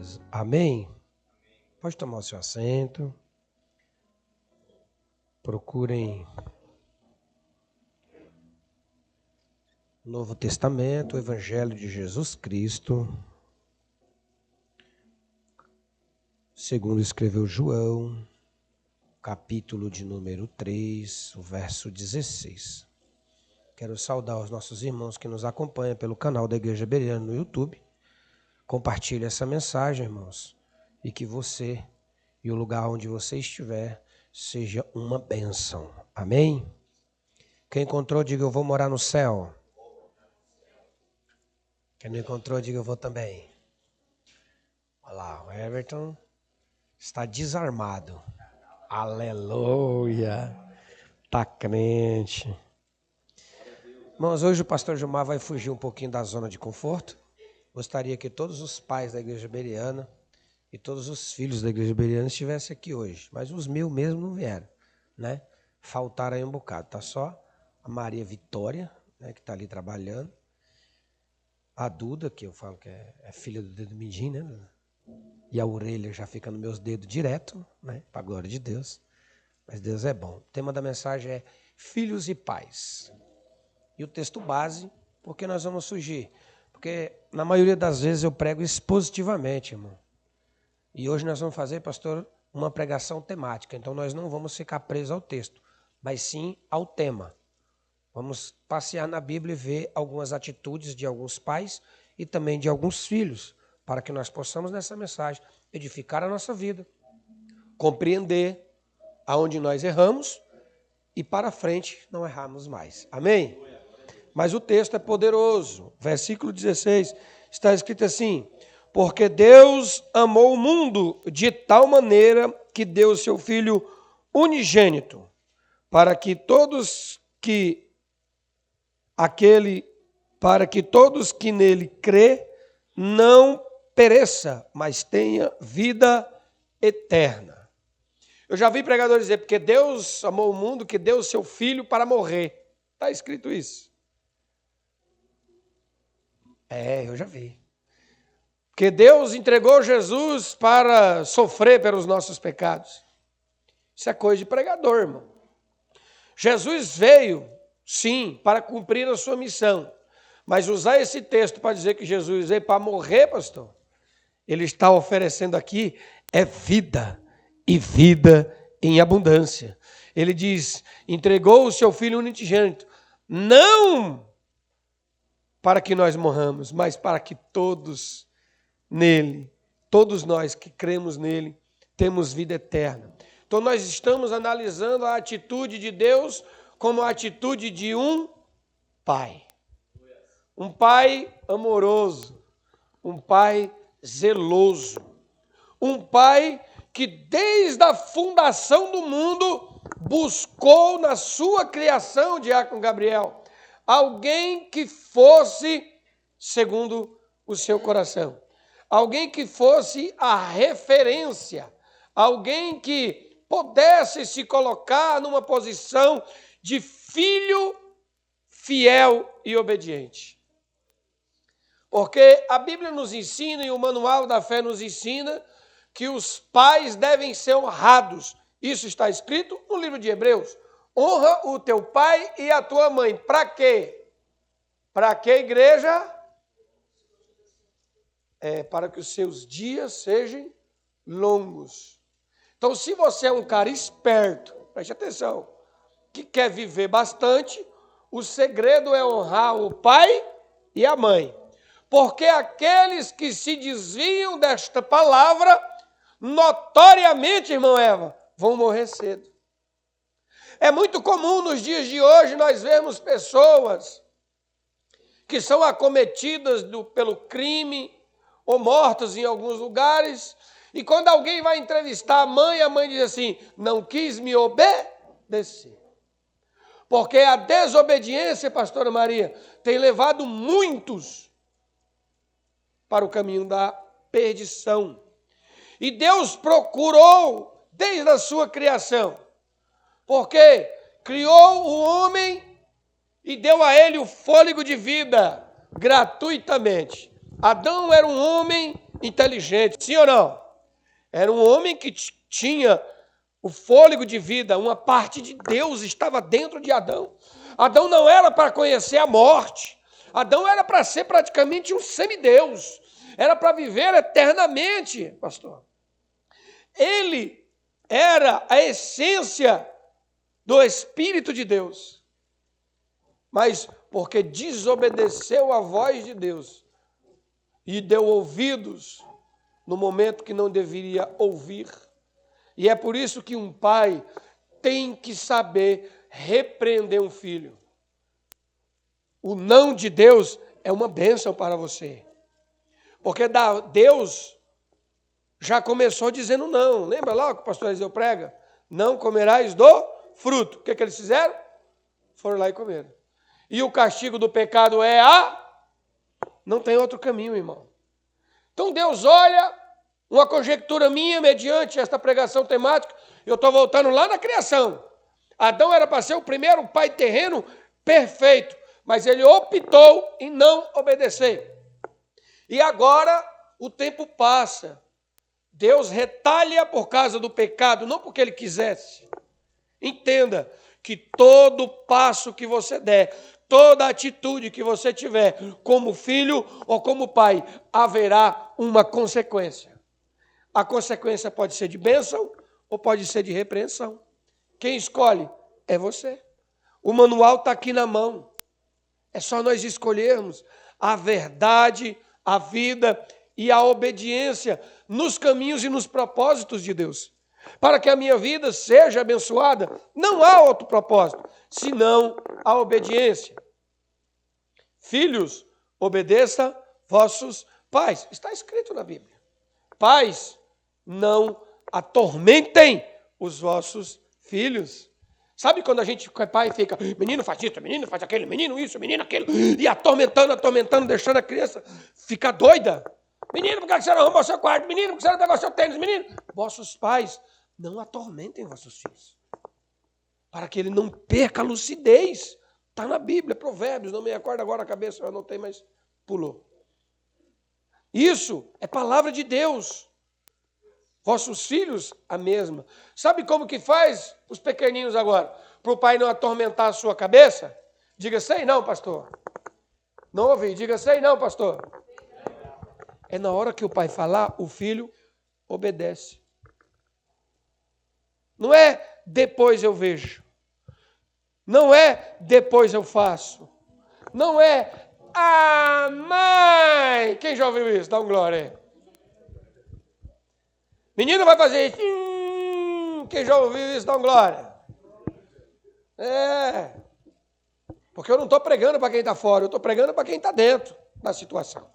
Jesus. Amém? Pode tomar o seu assento. Procurem o Novo Testamento, o Evangelho de Jesus Cristo, segundo escreveu João, capítulo de número 3, o verso 16. Quero saudar os nossos irmãos que nos acompanham pelo canal da Igreja Bereana no YouTube. Compartilhe essa mensagem, irmãos, e que você e o lugar onde você estiver seja uma bênção. Amém? Quem encontrou, diga eu vou morar no céu. Quem não encontrou, diga eu vou também. Olha lá, o Everton está desarmado. Aleluia! Tá crente. Irmãos, hoje o pastor Gilmar vai fugir um pouquinho da zona de conforto. Gostaria que todos os pais da Igreja Bereana e todos os filhos da Igreja Bereana estivessem aqui hoje. Mas os meus mesmo não vieram, né? Faltaram aí um bocado. Tá só a Maria Vitória, né, que está ali trabalhando. A Duda, que eu falo que é filha do dedo mindinho, né? E a orelha já fica nos meus dedos direto, né? Para a glória de Deus. Mas Deus é bom. O tema da mensagem é filhos e pais. E o texto base, por que nós vamos fugir? Porque na maioria das vezes eu prego expositivamente, irmão. E hoje nós vamos fazer, pastor, uma pregação temática. Então nós não vamos ficar presos ao texto, mas sim ao tema. Vamos passear na Bíblia e ver algumas atitudes de alguns pais e também de alguns filhos, para que nós possamos nessa mensagem edificar a nossa vida, compreender aonde nós erramos e para frente não errarmos mais. Amém? Mas o texto é poderoso. Versículo 16 está escrito assim: porque Deus amou o mundo de tal maneira que deu o seu Filho unigênito, para que todos que nele crê não pereça, mas tenha vida eterna. Eu já vi pregadores dizer, porque Deus amou o mundo que deu o seu Filho para morrer. Está escrito isso. Eu já vi. Porque Deus entregou Jesus para sofrer pelos nossos pecados. Isso é coisa de pregador, irmão. Jesus veio, sim, para cumprir a sua missão. Mas usar esse texto para dizer que Jesus veio para morrer, pastor, ele está oferecendo aqui vida, e vida em abundância. Ele diz, entregou o seu Filho unigênito, não para que nós morramos, mas para que todos nós que cremos nele, temos vida eterna. Então nós estamos analisando a atitude de Deus como a atitude de um pai. Um pai amoroso, um pai zeloso, um pai que desde a fundação do mundo buscou na sua criação, Diácono Gabriel, alguém que fosse segundo o seu coração. Alguém que fosse a referência. Alguém que pudesse se colocar numa posição de filho fiel e obediente. Porque a Bíblia nos ensina e o Manual da Fé nos ensina que os pais devem ser honrados. Isso está escrito no livro de Hebreus. Honra o teu pai e a tua mãe. Para quê? Para que, igreja? Para que os seus dias sejam longos. Então, se você é um cara esperto, preste atenção, que quer viver bastante, o segredo é honrar o pai e a mãe. Porque aqueles que se desviam desta palavra, notoriamente, irmão Eva, vão morrer cedo. É muito comum nos dias de hoje nós vermos pessoas que são acometidas pelo crime ou mortas em alguns lugares, e quando alguém vai entrevistar a mãe diz assim, não quis me obedecer. Porque a desobediência, pastora Maria, tem levado muitos para o caminho da perdição. E Deus procurou desde a sua criação, porque criou o homem e deu a ele o fôlego de vida gratuitamente. Adão era um homem inteligente, sim ou não? Era um homem que tinha o fôlego de vida, uma parte de Deus estava dentro de Adão. Adão não era para conhecer a morte. Adão era para ser praticamente um semideus. Era para viver eternamente, pastor. Ele era a essência do Espírito de Deus. Mas porque desobedeceu à voz de Deus e deu ouvidos no momento que não deveria ouvir. E é por isso que um pai tem que saber repreender um filho. O não de Deus é uma bênção para você. Porque Deus já começou dizendo não. Lembra lá o que o pastor Eliseu prega? Não comerás do fruto. O que eles fizeram? Foram lá e comeram. E o castigo do pecado é não tem outro caminho, irmão. Então Deus olha, uma conjectura minha, mediante esta pregação temática, eu estou voltando lá na criação. Adão era para ser o primeiro pai terreno perfeito, mas ele optou em não obedecer. E agora o tempo passa. Deus retalha por causa do pecado, não porque ele quisesse. Entenda que todo passo que você der, toda atitude que você tiver, como filho ou como pai, haverá uma consequência. A consequência pode ser de bênção ou pode ser de repreensão. Quem escolhe é você. O manual está aqui na mão. É só nós escolhermos a verdade, a vida e a obediência nos caminhos e nos propósitos de Deus. Para que a minha vida seja abençoada, não há outro propósito, senão a obediência. Filhos, obedeça vossos pais. Está escrito na Bíblia. Pais, não atormentem os vossos filhos. Sabe quando a gente é pai e fica, menino faz isso, menino faz aquilo, menino isso, menino aquilo, e atormentando, deixando a criança ficar doida. Menino, por que você não arrumou seu quarto? Menino, por que você não pegou seu tênis? Menino, vossos pais não atormentem vossos filhos, para que ele não perca a lucidez. Está na Bíblia, Provérbios, não me acordo agora a cabeça, eu anotei, mas pulou. Isso é palavra de Deus. Vossos filhos, a mesma. Sabe como que faz os pequeninos agora? Para o pai não atormentar a sua cabeça? Diga, sei não, pastor. Não ouvi, diga, sei não, pastor. É na hora que o pai falar, o filho obedece. Não é depois eu vejo. Não é depois eu faço. Não é, mãe. Quem já ouviu isso? Dá um glória aí. Menino vai fazer isso. Quem já ouviu isso? Dá um glória. Porque eu não estou pregando para quem está fora, eu estou pregando para quem está dentro da situação.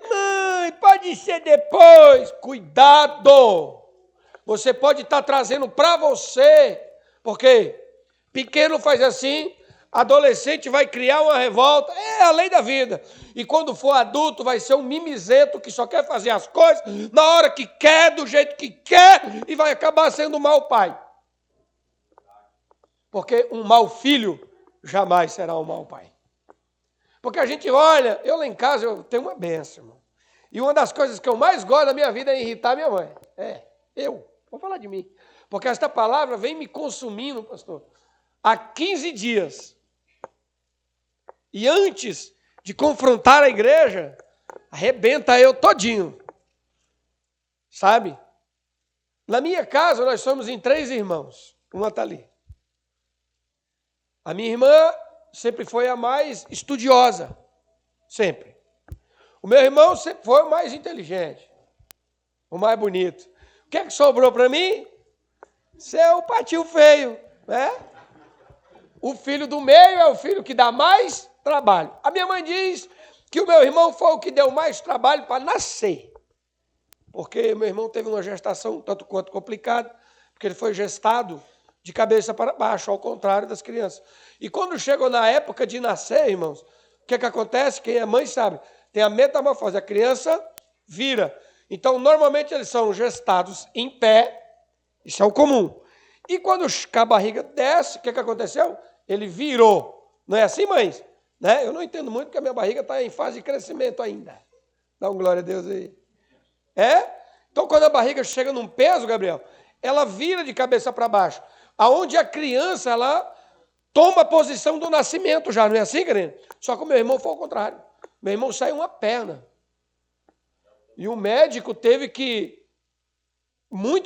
Mãe, pode ser depois. Cuidado. Você pode estar trazendo para você. Porque pequeno faz assim, adolescente vai criar uma revolta. É a lei da vida. E quando for adulto vai ser um mimizento que só quer fazer as coisas na hora que quer, do jeito que quer, e vai acabar sendo um mau pai. Porque um mau filho jamais será um mau pai. Porque a gente olha, eu lá em casa eu tenho uma bênção, irmão. E uma das coisas que eu mais gosto da minha vida é irritar minha mãe. Vou falar de mim. Porque esta palavra vem me consumindo, pastor, há 15 dias. E antes de confrontar a igreja, arrebenta eu todinho. Sabe? Na minha casa, nós somos em 3 irmãos. Uma está ali. A minha irmã sempre foi a mais estudiosa. Sempre. O meu irmão sempre foi o mais inteligente. O mais bonito. O que é que sobrou para mim? Ser o patinho feio, né? O filho do meio é o filho que dá mais trabalho. A minha mãe diz que o meu irmão foi o que deu mais trabalho para nascer. Porque meu irmão teve uma gestação tanto quanto complicada, porque ele foi gestado de cabeça para baixo, ao contrário das crianças. E quando chegou na época de nascer, irmãos, o que acontece? Quem é mãe sabe, tem a metamorfose, a criança vira. Então, normalmente eles são gestados em pé, isso é o comum. E quando a barriga desce, o que aconteceu? Ele virou. Não é assim, mães? Né? Eu não entendo muito porque a minha barriga está em fase de crescimento ainda. Dá um glória a Deus aí. Então, quando a barriga chega num peso, Gabriel, ela vira de cabeça para baixo. Aonde a criança, ela toma a posição do nascimento já, não é assim, Karina? Só que o meu irmão foi ao contrário. Meu irmão saiu uma perna. E o médico teve que,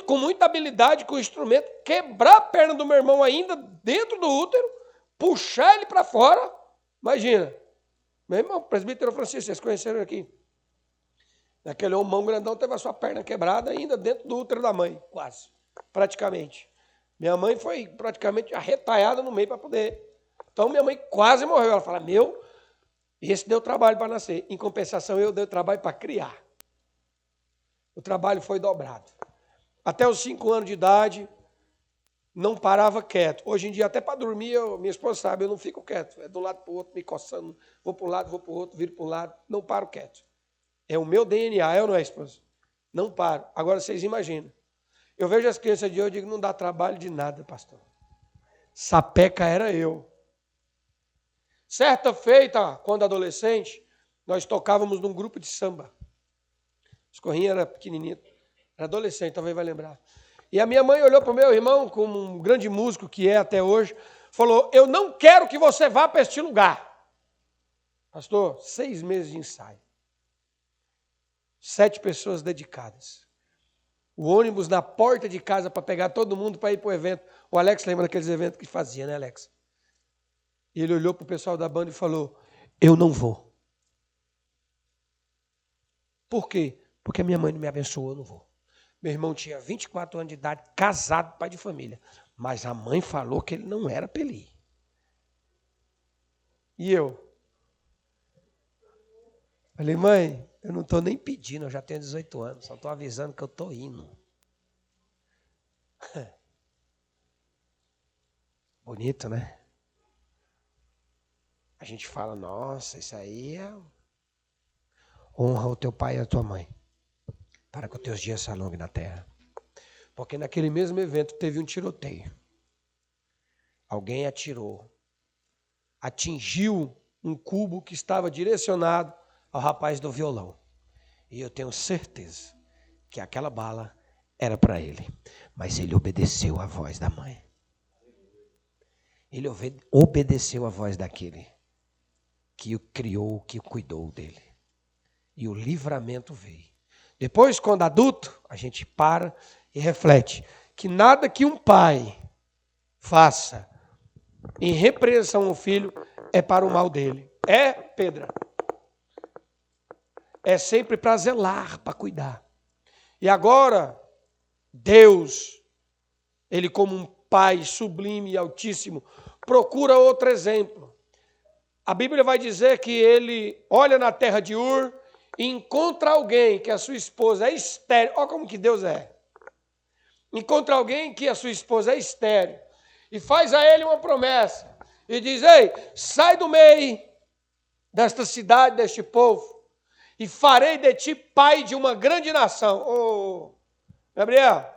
com muita habilidade com o instrumento, quebrar a perna do meu irmão ainda dentro do útero, puxar ele para fora. Imagina. Meu irmão, presbítero Francisco, vocês conheceram aqui. Aquele homão grandão teve a sua perna quebrada ainda dentro do útero da mãe, quase, praticamente. Minha mãe foi praticamente arretalhada no meio para poder. Então minha mãe quase morreu. Ela fala, esse deu trabalho para nascer. Em compensação, eu dei trabalho para criar. O trabalho foi dobrado. Até os 5 anos de idade, não parava quieto. Hoje em dia, até para dormir, minha esposa sabe, eu não fico quieto. É de um lado para o outro, me coçando. Vou para um lado, vou para o outro, viro para um lado. Não paro quieto. É o meu DNA, é ou não é, esposa? Não paro. Agora vocês imaginam. Eu vejo as crianças de hoje e digo, não dá trabalho de nada, pastor. Sapeca era eu. Certa feita, quando adolescente, nós tocávamos num grupo de samba. Escorrinha era pequenininha, era adolescente, talvez vai lembrar. E a minha mãe olhou para o meu irmão, como um grande músico que é até hoje, falou, eu não quero que você vá para este lugar. Pastor, 6 meses de ensaio. 7 pessoas dedicadas. O ônibus na porta de casa para pegar todo mundo para ir para o evento. O Alex lembra daqueles eventos que fazia, né, Alex? E ele olhou para o pessoal da banda e falou, eu não vou. Por quê? Porque a minha mãe não me abençoou, eu não vou. Meu irmão tinha 24 anos de idade, casado, pai de família. Mas a mãe falou que ele não era para ele ir. E eu? Falei, mãe, eu não estou nem pedindo, eu já tenho 18 anos, só estou avisando que eu estou indo. Bonito, né? A gente fala, nossa, isso aí é... Honra o teu pai e a tua mãe, para que os teus dias se alonguem na terra. Porque naquele mesmo evento teve um tiroteio. Alguém atingiu um cubo que estava direcionado ao rapaz do violão. E eu tenho certeza que aquela bala era para ele. Mas ele obedeceu à voz da mãe. Ele obedeceu à voz daquele que o criou, que cuidou dele. E o livramento veio. Depois, quando adulto, a gente para e reflete que nada que um pai faça em repreensão ao filho é para o mal dele. Pedro? É sempre para zelar, para cuidar. E agora, Deus, Ele como um Pai sublime e altíssimo, procura outro exemplo. A Bíblia vai dizer que Ele olha na terra de Ur e encontra alguém que a sua esposa é estéril. Olha como que Deus é. Encontra alguém que a sua esposa é estéril e faz a ele uma promessa. E diz, ei, sai do meio desta cidade, deste povo, e farei de ti pai de uma grande nação. Ô, Gabriel,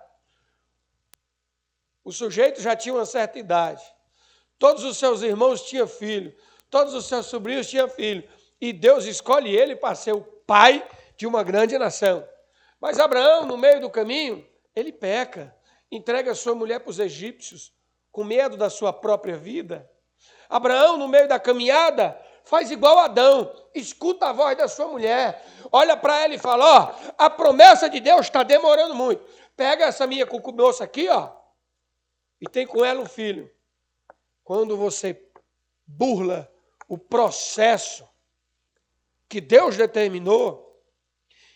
o sujeito já tinha uma certa idade. Todos os seus irmãos tinham filho. Todos os seus sobrinhos tinham filho. E Deus escolhe ele para ser o pai de uma grande nação. Mas Abraão, no meio do caminho, ele peca. Entrega a sua mulher para os egípcios, com medo da sua própria vida. Abraão, no meio da caminhada, faz igual Adão, escuta a voz da sua mulher, olha para ela e fala, a promessa de Deus está demorando muito. Pega essa minha moça aqui, e tem com ela um filho. Quando você burla o processo que Deus determinou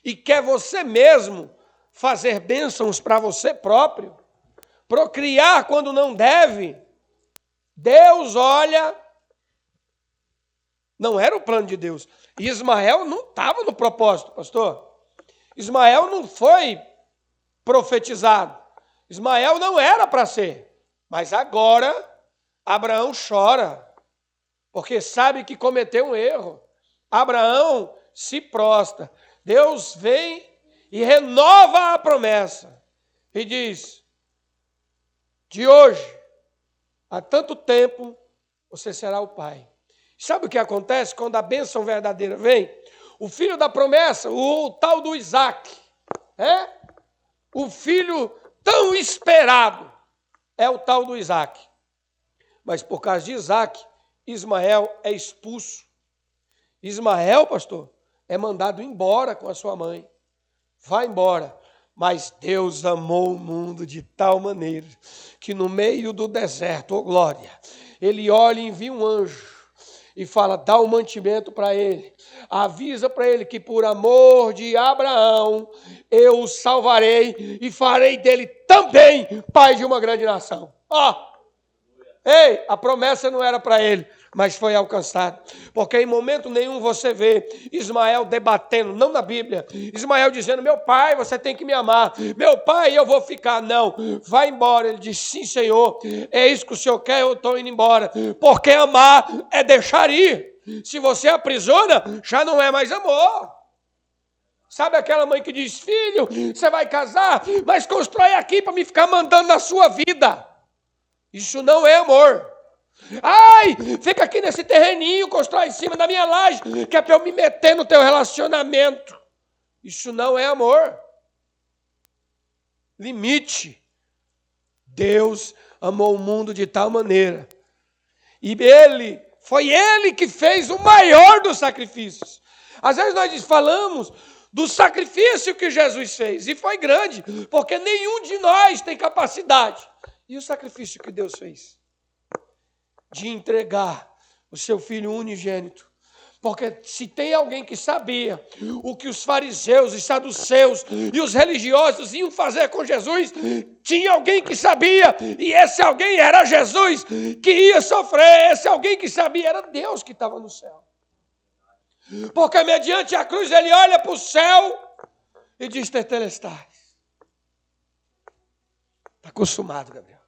e quer você mesmo fazer bênçãos para você próprio, procriar quando não deve, Deus olha, não era o plano de Deus. E Ismael não estava no propósito, pastor. Ismael não foi profetizado. Ismael não era para ser. Mas agora, Abraão chora, porque sabe que cometeu um erro. Abraão se prostra. Deus vem e renova a promessa. E diz, de hoje, há tanto tempo, você será o pai. Sabe o que acontece quando a bênção verdadeira vem? O filho da promessa, o tal do Isaac, o filho tão esperado, é o tal do Isaac. Mas por causa de Isaac, Ismael é expulso. Ismael, pastor, é mandado embora com a sua mãe. Vai embora. Mas Deus amou o mundo de tal maneira que no meio do deserto, ô glória, ele olha e envia um anjo e fala, dá um mantimento para ele. Avisa para ele que por amor de Abraão eu o salvarei e farei dele também pai de uma grande nação. Ei, a promessa não era para ele, mas foi alcançada. Porque em momento nenhum você vê Ismael debatendo, não na Bíblia, Ismael dizendo, meu pai, você tem que me amar, meu pai, eu vou ficar. Não, vai embora. Ele diz, sim, Senhor, é isso que o Senhor quer, eu estou indo embora. Porque amar é deixar ir. Se você aprisiona, já não é mais amor. Sabe aquela mãe que diz, filho, você vai casar, mas constrói aqui para me ficar mandando na sua vida. Isso não é amor. Ai, fica aqui nesse terreninho, constrói em cima da minha laje, que é para eu me meter no teu relacionamento. Isso não é amor. Limite. Deus amou o mundo de tal maneira. E foi ele que fez o maior dos sacrifícios. Às vezes nós falamos do sacrifício que Jesus fez, e foi grande, porque nenhum de nós tem capacidade. E o sacrifício que Deus fez? De entregar o seu Filho unigênito. Porque se tem alguém que sabia o que os fariseus e saduceus e os religiosos iam fazer com Jesus, tinha alguém que sabia, e esse alguém era Jesus, que ia sofrer. Esse alguém que sabia era Deus que estava no céu. Porque mediante a cruz ele olha para o céu e diz, tetelestai. Está consumado, Gabriel.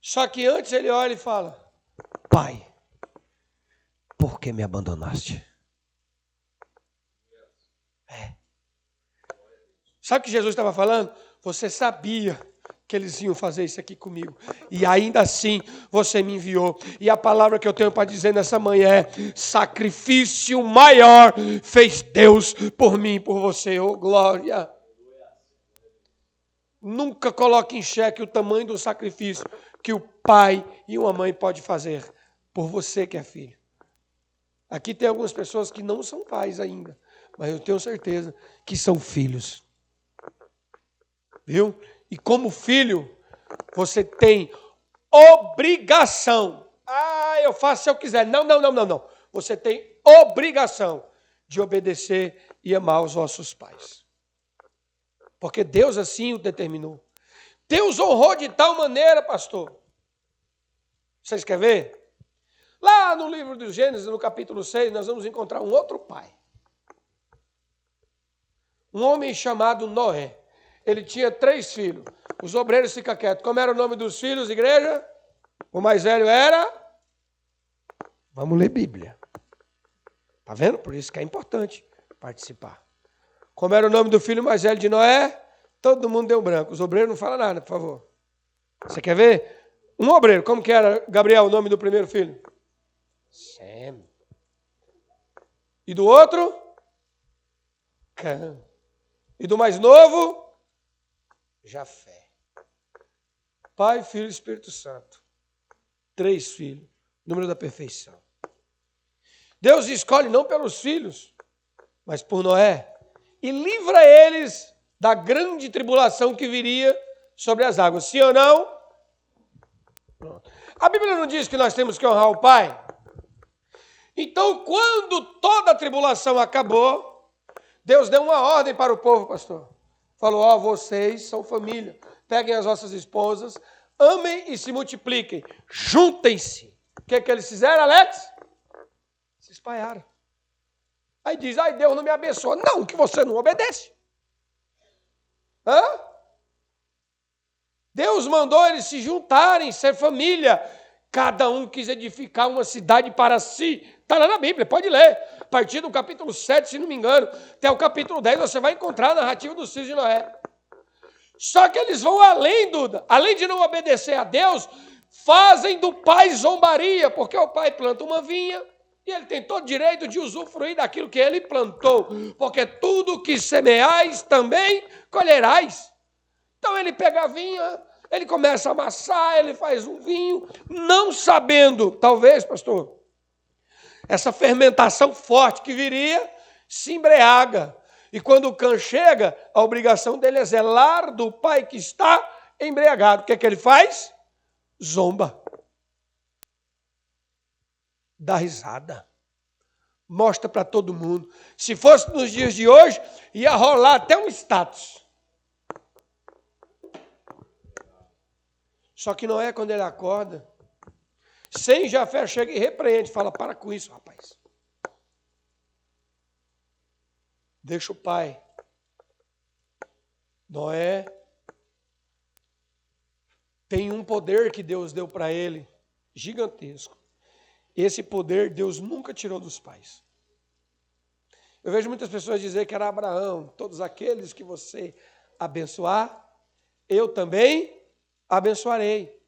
Só que antes ele olha e fala, Pai, por que me abandonaste? Sabe o que Jesus estava falando? Você sabia que eles iam fazer isso aqui comigo. E ainda assim, você me enviou. E a palavra que eu tenho para dizer nessa manhã é, sacrifício maior fez Deus por mim e por você. Oh, glória! Nunca coloque em xeque o tamanho do sacrifício que o pai e uma mãe podem fazer por você que é filho. Aqui tem algumas pessoas que não são pais ainda, mas eu tenho certeza que são filhos. Viu? E como filho, você tem obrigação. Eu faço se eu quiser. Não. Você tem obrigação de obedecer e amar os vossos pais. Porque Deus assim o determinou. Deus honrou de tal maneira, pastor. Vocês querem ver? Lá no livro do Gênesis, no capítulo 6, nós vamos encontrar um outro pai. Um homem chamado Noé. Ele tinha 3 filhos. Os obreiros ficam quietos. Como era o nome dos filhos, igreja? O mais velho era? Vamos ler Bíblia. Está vendo? Por isso que é importante participar. Como era o nome do filho mais velho de Noé? Todo mundo deu branco. Os obreiros não falam nada, por favor. Você quer ver? Um obreiro. Como que era, Gabriel, o nome do primeiro filho? Sem. E do outro? Cã. E do mais novo? Jafé. Pai, Filho e Espírito Santo. 3 filhos. Número da perfeição. Deus escolhe não pelos filhos, mas por Noé. E livra eles da grande tribulação que viria sobre as águas. Sim ou não? Pronto. A Bíblia não diz que nós temos que honrar o pai? Então, quando toda a tribulação acabou, Deus deu uma ordem para o povo, pastor. Falou, vocês são família. Peguem as vossas esposas, amem e se multipliquem. Juntem-se. O que eles fizeram, Alex? Se espalharam. Aí diz, Deus não me abençoa. Não, que você não obedece. Deus mandou eles se juntarem, ser família. Cada um quis edificar uma cidade para si. Está lá na Bíblia, pode ler. A partir do capítulo 7, se não me engano, até o capítulo 10, você vai encontrar a narrativa dos filhos de Noé. Só que eles vão além, Duda. Além de não obedecer a Deus, fazem do pai zombaria. Porque o pai planta uma vinha, E ele tem todo o direito de usufruir daquilo que ele plantou, porque tudo que semeais também colherás. Então ele pega a vinha, ele começa a amassar, ele faz um vinho, não sabendo, talvez, pastor, essa fermentação forte que viria, se embriaga. E quando o cão chega, a obrigação dele é zelar do pai que está embriagado. O que é que ele faz? Zomba. Dá risada. Mostra para todo mundo. Se fosse nos dias de hoje, ia rolar até um status. Só que não é quando ele acorda. Sem Jafé chega e repreende. Fala, para com isso, rapaz. Deixa o pai. Noé tem um poder que Deus deu para ele, gigantesco. Esse poder Deus nunca tirou dos pais. Eu vejo muitas pessoas dizer que era Abraão. Todos aqueles que você abençoar, eu também abençoarei.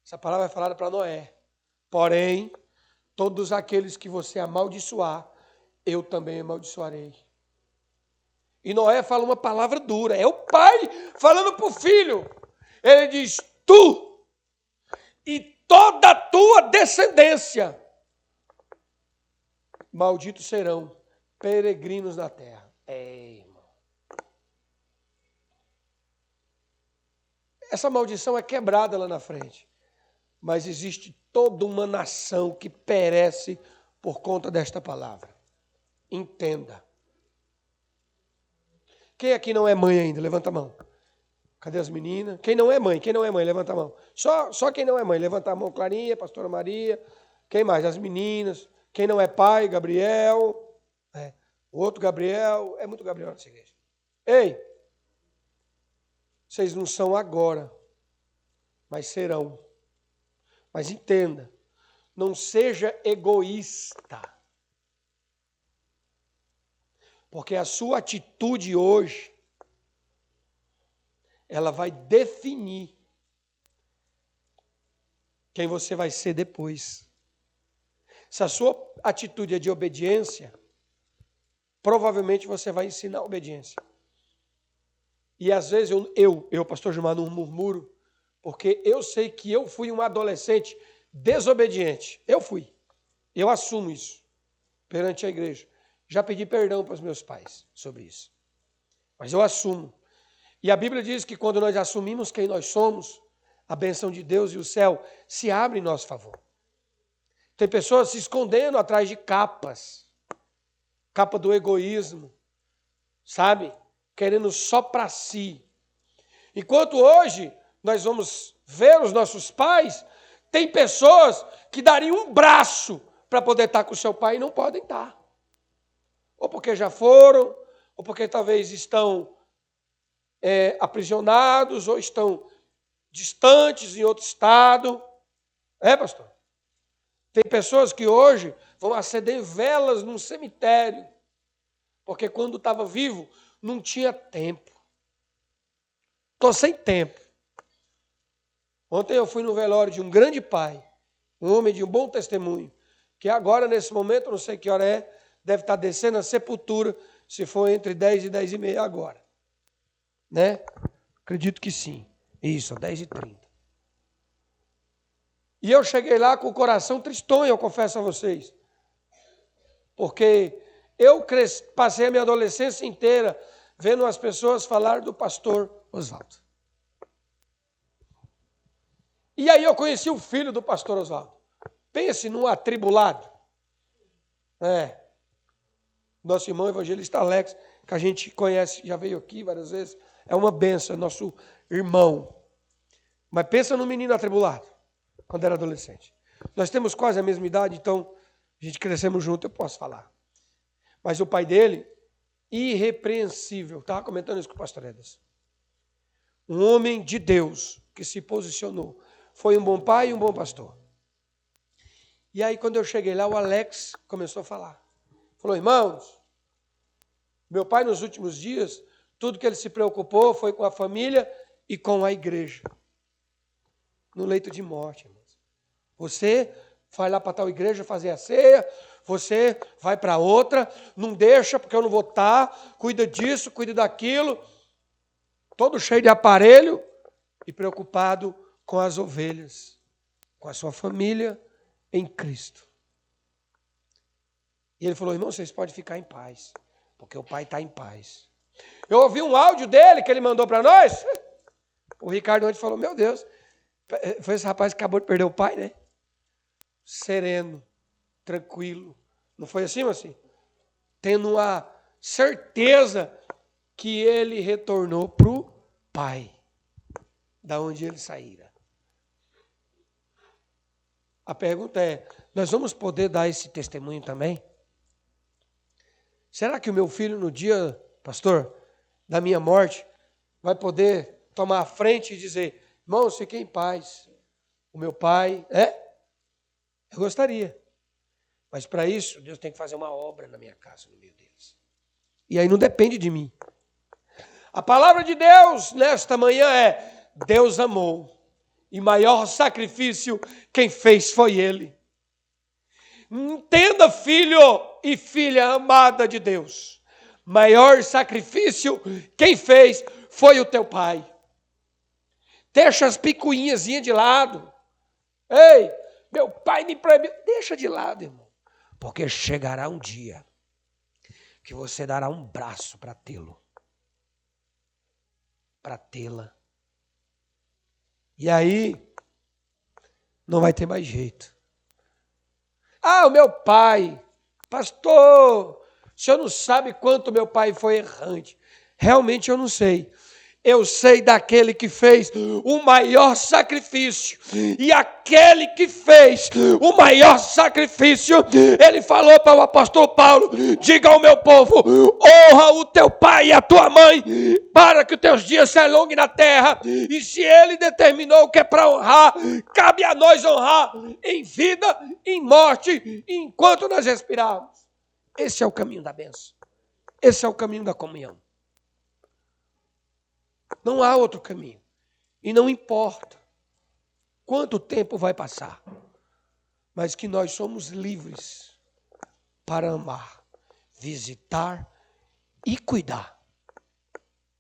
Essa palavra é falada para Noé. Porém, todos aqueles que você amaldiçoar, eu também amaldiçoarei. E Noé fala uma palavra dura. É o pai falando para o filho. Ele diz, tu e toda a tua descendência malditos serão peregrinos na terra. Irmão. Essa maldição é quebrada lá na frente. Mas existe toda uma nação que perece por conta desta palavra. Entenda. Quem aqui não é mãe ainda? Levanta a mão. Cadê as meninas? Quem não é mãe? Quem não é mãe? Levanta a mão. Só quem não é mãe. Levanta a mão. Clarinha, pastora Maria. Quem mais? As meninas. Quem não é pai? Gabriel. O outro Gabriel. É muito Gabriel nessa igreja. Ei! Vocês não são agora, mas serão. Mas entenda. Não seja egoísta. Porque a sua atitude hoje, ela vai definir quem você vai ser depois. Se a sua atitude é de obediência, provavelmente você vai ensinar obediência. E às vezes eu, pastor Gilmar, não murmuro, porque eu sei que eu fui um adolescente desobediente. Eu fui. Eu assumo isso perante a igreja. Já pedi perdão para os meus pais sobre isso. Mas eu assumo. E a Bíblia diz que quando nós assumimos quem nós somos, a bênção de Deus e o céu se abrem em nosso favor. Tem pessoas se escondendo atrás de capas. Capa do egoísmo. Sabe? Querendo só para si. Enquanto hoje nós vamos ver os nossos pais, tem pessoas que dariam um braço para poder estar com o seu pai e não podem estar. Ou porque já foram, ou porque talvez estão aprisionados, ou estão distantes em outro estado. Pastor? Tem pessoas que hoje vão acender velas num cemitério, porque quando estava vivo, não tinha tempo. Estou sem tempo. Ontem eu fui no velório de um grande pai, um homem de um bom testemunho, que agora, nesse momento, não sei que hora é, deve estar descendo a sepultura, se for entre 10 e 10 e meia agora. Né? Acredito que sim. Isso, 10h30. E eu cheguei lá com o coração tristonho, eu confesso a vocês. Porque eu passei a minha adolescência inteira vendo as pessoas falar do pastor Oswaldo. E aí eu conheci o filho do pastor Oswaldo. Pense num atribulado. Nosso irmão evangelista Alex, que a gente conhece, já veio aqui várias vezes, é uma benção, é nosso irmão. Mas pensa num menino atribulado, quando era adolescente. Nós temos quase a mesma idade, então a gente crescemos junto, eu posso falar. Mas o pai dele, irrepreensível, estava comentando isso com o pastor Edas. Um homem de Deus que se posicionou. Foi um bom pai e um bom pastor. E aí, quando eu cheguei lá, o Alex começou a falar. Falou, irmãos, meu pai nos últimos dias, tudo que ele se preocupou foi com a família e com a igreja. No leito de morte, irmãos. Você vai lá para tal igreja fazer a ceia, você vai para outra, não deixa porque eu não vou estar, cuida disso, cuida daquilo, todo cheio de aparelho e preocupado com as ovelhas, com a sua família em Cristo. E ele falou, irmão, vocês podem ficar em paz, porque o pai está em paz. Eu ouvi um áudio dele que ele mandou para nós. O Ricardo ontem falou, meu Deus, foi esse rapaz que acabou de perder o pai, né? Sereno, tranquilo. Não foi assim, assim? Tendo a certeza que ele retornou para o pai, da onde ele saíra. A pergunta é, nós vamos poder dar esse testemunho também? Será que o meu filho no dia, pastor, da minha morte, vai poder tomar a frente e dizer, irmãos, fiquem em paz. O meu pai, eu gostaria. Mas para isso, Deus tem que fazer uma obra na minha casa, no meio deles. E aí não depende de mim. A palavra de Deus nesta manhã é, Deus amou. E maior sacrifício quem fez foi Ele. Entenda, filho e filha amada de Deus. Maior sacrifício quem fez foi o teu pai. Deixa as picuinhas de lado. Ei, meu pai me proibiu. Deixa de lado, irmão. Porque chegará um dia que você dará um braço para tê-lo. Para tê-la. E aí, não vai ter mais jeito. Ah, o meu pai, pastor, o senhor não sabe quanto meu pai foi errante. Realmente eu não sei. Eu sei daquele que fez o maior sacrifício. E aquele que fez o maior sacrifício, ele falou para o apóstolo Paulo, diga ao meu povo, honra o teu pai e a tua mãe, para que os teus dias se alonguem na terra. E se ele determinou que é para honrar, cabe a nós honrar em vida, em morte, enquanto nós respirarmos. Esse é o caminho da bênção. Esse é o caminho da comunhão. Não há outro caminho. E não importa quanto tempo vai passar, mas que nós somos livres para amar, visitar e cuidar.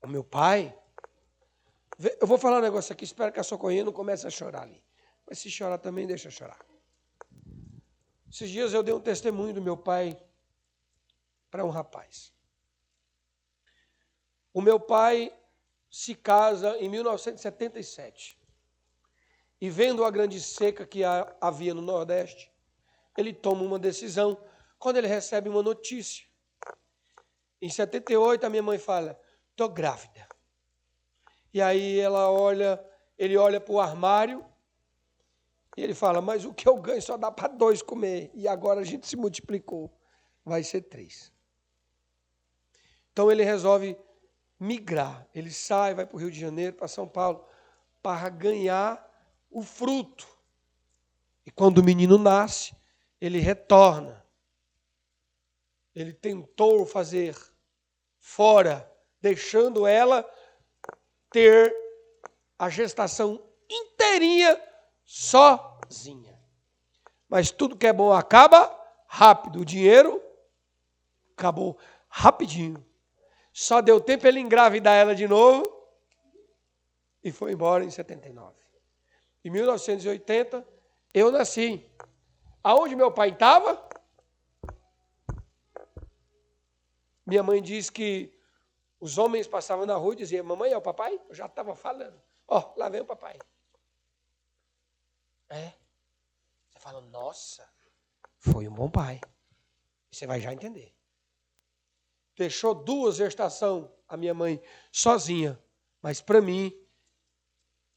O meu pai, eu vou falar um negócio aqui, espero que a Socorrinha não comece a chorar ali. Mas se chorar também, deixa chorar. Esses dias eu dei um testemunho do meu pai para um rapaz. O meu pai se casa em 1977. E vendo a grande seca que havia no Nordeste, ele toma uma decisão quando ele recebe uma notícia. Em 78, a minha mãe fala, estou grávida. E aí ele olha para o armário e ele fala, mas o que eu ganho só dá para 2 comer. E agora a gente se multiplicou, vai ser 3. Então ele resolve migrar. Ele sai, vai para o Rio de Janeiro, para São Paulo, para ganhar o fruto. E quando o menino nasce, ele retorna. Ele tentou fazer fora, deixando ela ter a gestação inteirinha sozinha. Mas tudo que é bom acaba rápido. O dinheiro acabou rapidinho. Só deu tempo ele engravidar ela de novo e foi embora em 79. Em 1980, eu nasci. Aonde meu pai estava? Minha mãe diz que os homens passavam na rua e diziam, mamãe, é o papai? Eu já estava falando. Ó, lá vem o papai. Você fala, nossa, foi um bom pai. Você vai já entender. Deixou 2 gestações, a minha mãe, sozinha. Mas para mim,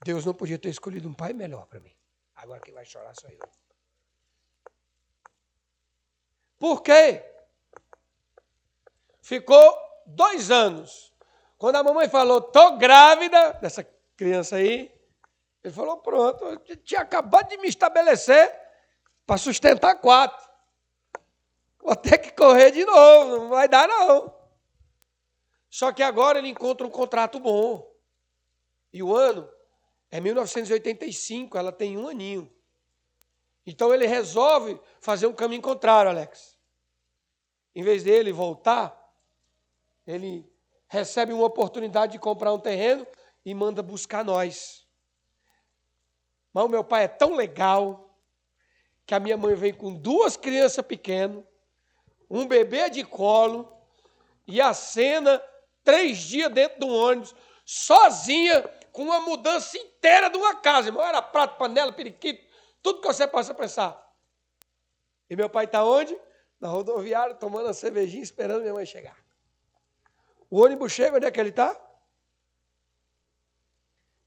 Deus não podia ter escolhido um pai melhor para mim. Agora quem vai chorar sou eu. Por quê? Ficou 2 anos. Quando a mamãe falou, estou grávida, dessa criança aí, ele falou, pronto, eu tinha acabado de me estabelecer para sustentar 4. Vou ter que correr de novo, não vai dar não. Só que agora ele encontra um contrato bom. E o ano é 1985, ela tem 1 aninho. Então ele resolve fazer um caminho contrário, Alex. Em vez dele voltar, ele recebe uma oportunidade de comprar um terreno e manda buscar nós. Mas o meu pai é tão legal que a minha mãe veio com 2 crianças pequenas, um bebê de colo e a cena 3 dias dentro de um ônibus, sozinha, com uma mudança inteira de uma casa. Irmão, era prato, panela, periquito, tudo que você possa pensar. E meu pai está onde? Na rodoviária, tomando uma cervejinha, esperando minha mãe chegar. O ônibus chega, onde é que ele está?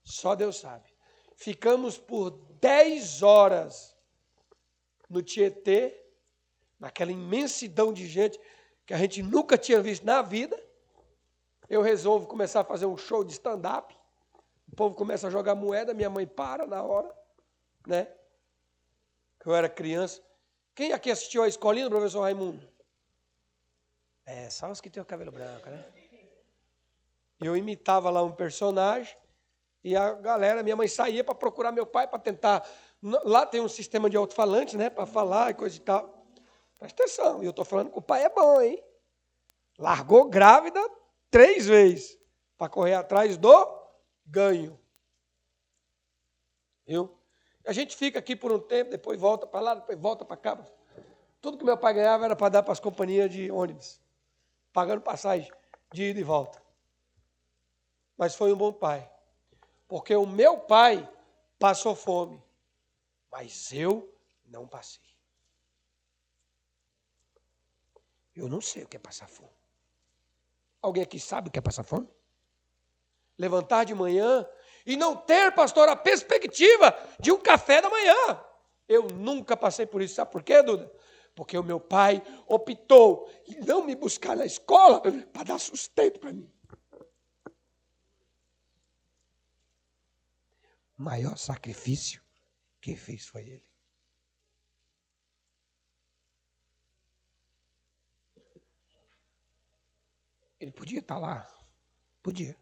Só Deus sabe. Ficamos por 10 horas no Tietê, naquela imensidão de gente que a gente nunca tinha visto na vida. Eu resolvo começar a fazer um show de stand-up. O povo começa a jogar moeda, minha mãe para na hora, né? Eu era criança. Quem aqui assistiu a escolinha do professor Raimundo? É, só os que têm o cabelo branco, né? Eu imitava lá um personagem e a galera, minha mãe saía para procurar meu pai, para tentar... Lá tem um sistema de alto-falante, né? Para falar e coisa e tal. Presta atenção, e eu estou falando que o pai é bom, hein? Largou grávida 3 vezes para correr atrás do ganho. Viu? A gente fica aqui por um tempo, depois volta para lá, depois volta para cá. Tudo que meu pai ganhava era para dar para as companhias de ônibus, pagando passagem de ida e volta. Mas foi um bom pai, porque o meu pai passou fome, mas eu não passei. Eu não sei o que é passar fome. Alguém aqui sabe o que é passar fome? Levantar de manhã e não ter, pastor, a perspectiva de um café da manhã. Eu nunca passei por isso. Sabe por quê, Duda? Porque o meu pai optou em não me buscar na escola para dar sustento para mim. O maior sacrifício que fez foi ele. Ele podia estar lá. Podia.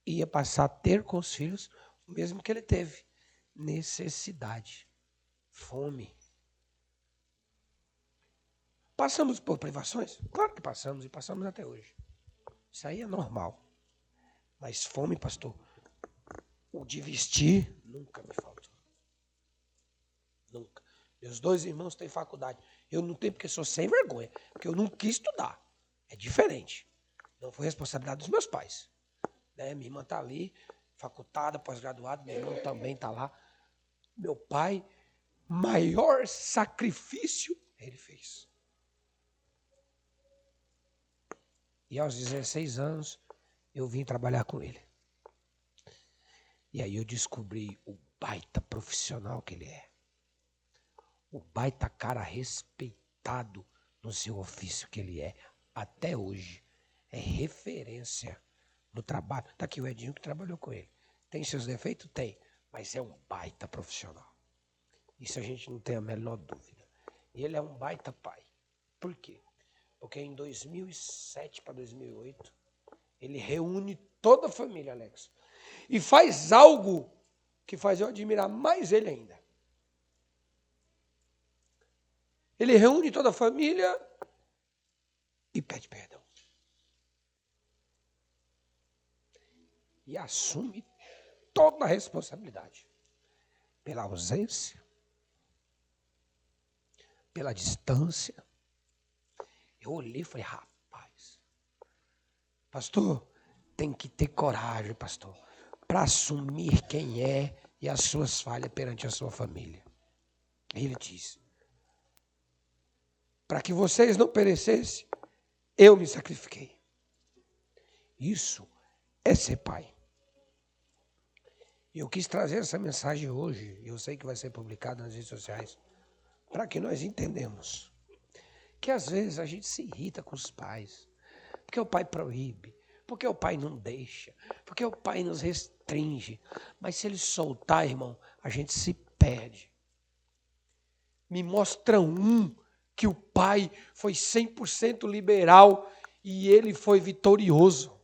Ia passar a ter com os filhos o mesmo que ele teve. Necessidade. Fome. Passamos por privações? Claro que passamos, e passamos até hoje. Isso aí é normal. Mas fome, pastor, o de vestir nunca me faltou. Nunca. Meus 2 irmãos têm faculdade. Eu não tenho porque sou sem vergonha, porque eu não quis estudar. É diferente. Não foi responsabilidade dos meus pais. Né? Minha irmã está ali, facultada, pós-graduada, meu irmão também está lá. Meu pai, maior sacrifício ele fez. E aos 16 anos, eu vim trabalhar com ele. E aí eu descobri o baita profissional que ele é. O baita cara respeitado no seu ofício que ele é. Até hoje. É referência no trabalho. Está aqui o Edinho que trabalhou com ele. Tem seus defeitos? Tem. Mas é um baita profissional. Isso a gente não tem a menor dúvida. E ele é um baita pai. Por quê? Porque em 2007 para 2008, ele reúne toda a família, Alex. E faz algo que faz eu admirar mais ele ainda. Ele reúne toda a família e pede perdão. E assume toda a responsabilidade. Pela ausência, pela distância. Eu olhei e falei, rapaz, pastor, tem que ter coragem, pastor, para assumir quem é e as suas falhas perante a sua família. Ele disse, para que vocês não perecessem, eu me sacrifiquei. Isso é ser pai. E eu quis trazer essa mensagem hoje, eu sei que vai ser publicada nas redes sociais, para que nós entendamos que às vezes a gente se irrita com os pais, porque o pai proíbe, porque o pai não deixa, porque o pai nos restringe. Mas se ele soltar, irmão, a gente se perde. Me mostra um que o pai foi 100% liberal e ele foi vitorioso.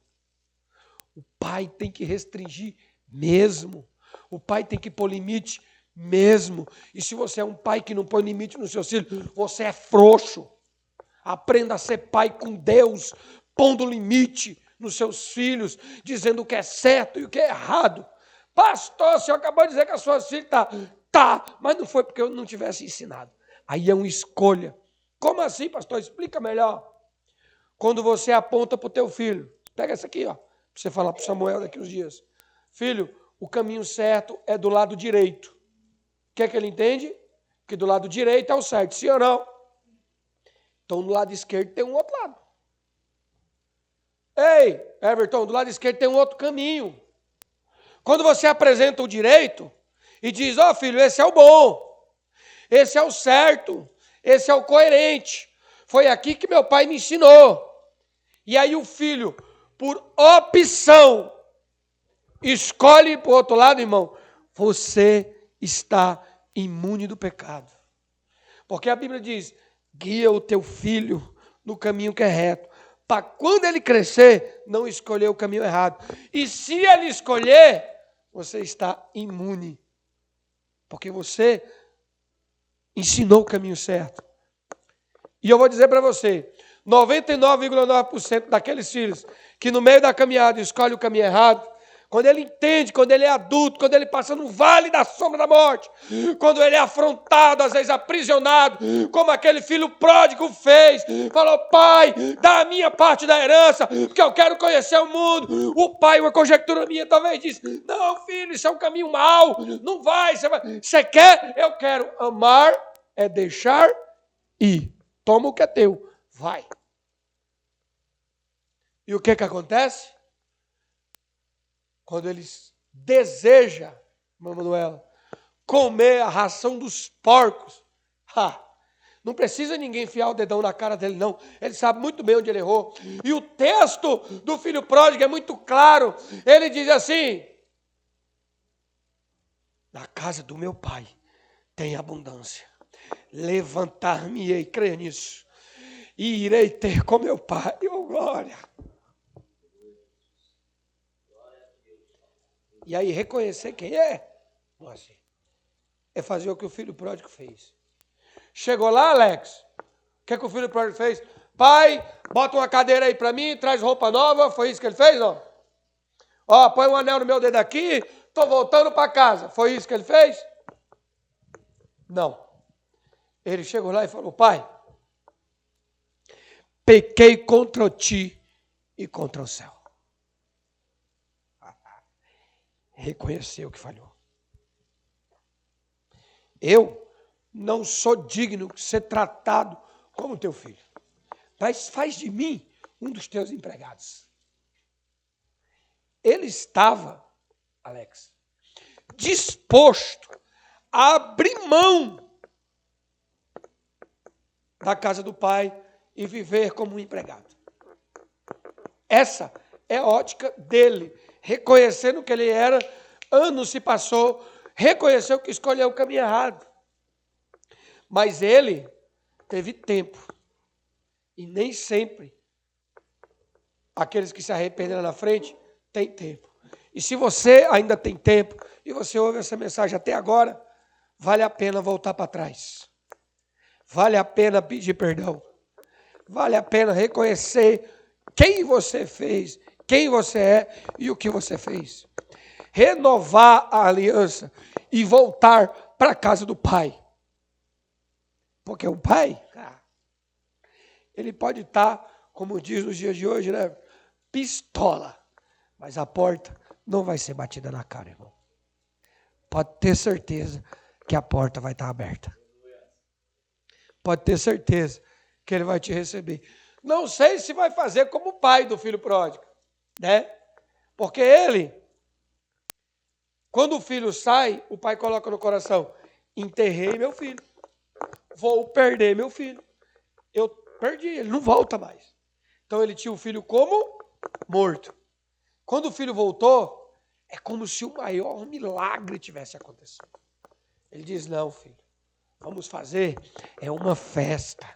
O pai tem que restringir Mesmo. O pai tem que pôr limite mesmo. E se você é um pai que não põe limite nos seus filhos, você é frouxo. Aprenda a ser pai com Deus, pondo limite nos seus filhos, dizendo o que é certo e o que é errado. Pastor, o senhor acabou de dizer que a sua filha tá, mas não foi porque eu não tivesse ensinado. Aí é uma escolha. Como assim, pastor? Explica melhor. Quando você aponta para o teu filho, pega essa aqui, ó, para você falar para o Samuel daqui uns dias. Filho, o caminho certo é do lado direito. O que é que ele entende? Que do lado direito é o certo, sim ou não? Então, do lado esquerdo tem um outro lado. Ei, Everton, do lado esquerdo tem um outro caminho. Quando você apresenta o direito e diz, ó filho, esse é o bom, esse é o certo, esse é o coerente. Foi aqui que meu pai me ensinou. E aí o filho, por opção, escolhe para o outro lado, irmão. Você está imune do pecado. Porque a Bíblia diz, guia o teu filho no caminho que é reto, para quando ele crescer, não escolher o caminho errado. E se ele escolher, você está imune. Porque você ensinou o caminho certo. E eu vou dizer para você, 99,9% daqueles filhos que no meio da caminhada escolhem o caminho errado, quando ele entende, quando ele é adulto, quando ele passa no vale da sombra da morte, quando ele é afrontado, às vezes aprisionado, como aquele filho pródigo fez, falou, pai, dá a minha parte da herança, porque eu quero conhecer o mundo. O pai, uma conjectura minha, talvez disse, não filho, isso é um caminho mau, não vai, você quer? Eu quero. Amar é deixar ir. Toma o que é teu, vai. E o que acontece? Quando eles desejam, Manuela, comer a ração dos porcos, não precisa ninguém enfiar o dedão na cara dele, não. Ele sabe muito bem onde ele errou. E o texto do filho pródigo é muito claro. Ele diz assim, na casa do meu pai tem abundância. Levantar-me-ei, creia nisso, e irei ter com meu pai. Oh, glória! E aí reconhecer quem é, é fazer o que o filho pródigo fez. Chegou lá, Alex, o que o filho pródigo fez? Pai, bota uma cadeira aí para mim, traz roupa nova, foi isso que ele fez, não? Ó, põe um anel no meu dedo aqui, estou voltando para casa, foi isso que ele fez? Não. Ele chegou lá e falou, pai, pequei contra ti e contra o céu. Reconheceu que falhou. Eu não sou digno de ser tratado como teu filho. Mas faz de mim um dos teus empregados. Ele estava, Alex, disposto a abrir mão da casa do pai e viver como um empregado. Essa é a ótica dele. Reconhecendo que ele era, anos se passou, reconheceu que escolheu o caminho errado. Mas ele teve tempo. E nem sempre aqueles que se arrependeram na frente têm tempo. E se você ainda tem tempo, e você ouve essa mensagem até agora, vale a pena voltar para trás. Vale a pena pedir perdão. Vale a pena reconhecer quem você fez, quem você é e o que você fez. Renovar a aliança e voltar para a casa do pai. Porque o pai, ele pode estar, como diz nos dias de hoje, né? Pistola. Mas a porta não vai ser batida na cara, irmão. Pode ter certeza que a porta vai estar aberta. Pode ter certeza que ele vai te receber. Não sei se vai fazer como o pai do filho pródigo, né? Porque ele, quando o filho sai, o pai coloca no coração, enterrei meu filho, vou perder meu filho. Eu perdi, ele não volta mais. Então ele tinha o filho como morto. Quando o filho voltou, é como se o maior milagre tivesse acontecido. Ele diz, não, filho, vamos fazer uma festa.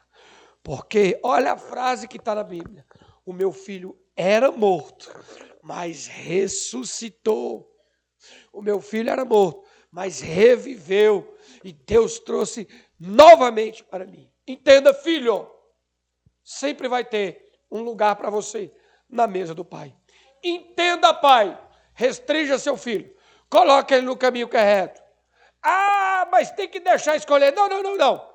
Porque, olha a frase que está na Bíblia. O meu filho era morto, mas ressuscitou. O meu filho era morto, mas reviveu e Deus trouxe novamente para mim. Entenda, filho, sempre vai ter um lugar para você na mesa do Pai. Entenda, pai, restrinja seu filho, coloque ele no caminho que é reto. Ah, mas tem que deixar escolher. Não.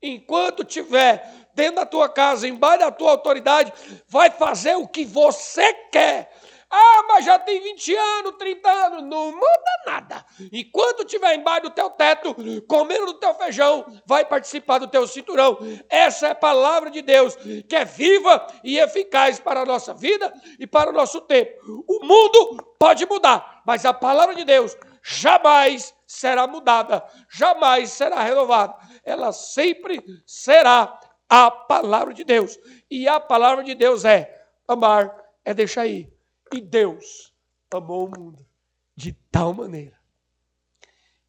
Enquanto tiver dentro da tua casa, embaixo da tua autoridade, vai fazer o que você quer. Ah, mas já tem 20 anos, 30 anos, não muda nada. Enquanto estiver embaixo do teu teto, comendo do teu feijão, vai participar do teu cinturão. Essa é a palavra de Deus, que é viva e eficaz para a nossa vida e para o nosso tempo. O mundo pode mudar, mas a palavra de Deus jamais será mudada, jamais será renovada. Ela sempre será a palavra de Deus. E a palavra de Deus é amar, é deixar ir. E Deus amou o mundo de tal maneira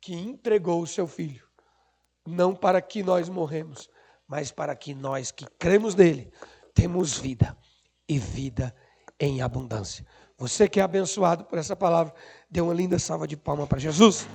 que entregou o seu Filho, não para que nós morremos, mas para que nós que cremos nele, temos vida e vida em abundância. Você que é abençoado por essa palavra, dê uma linda salva de palmas para Jesus.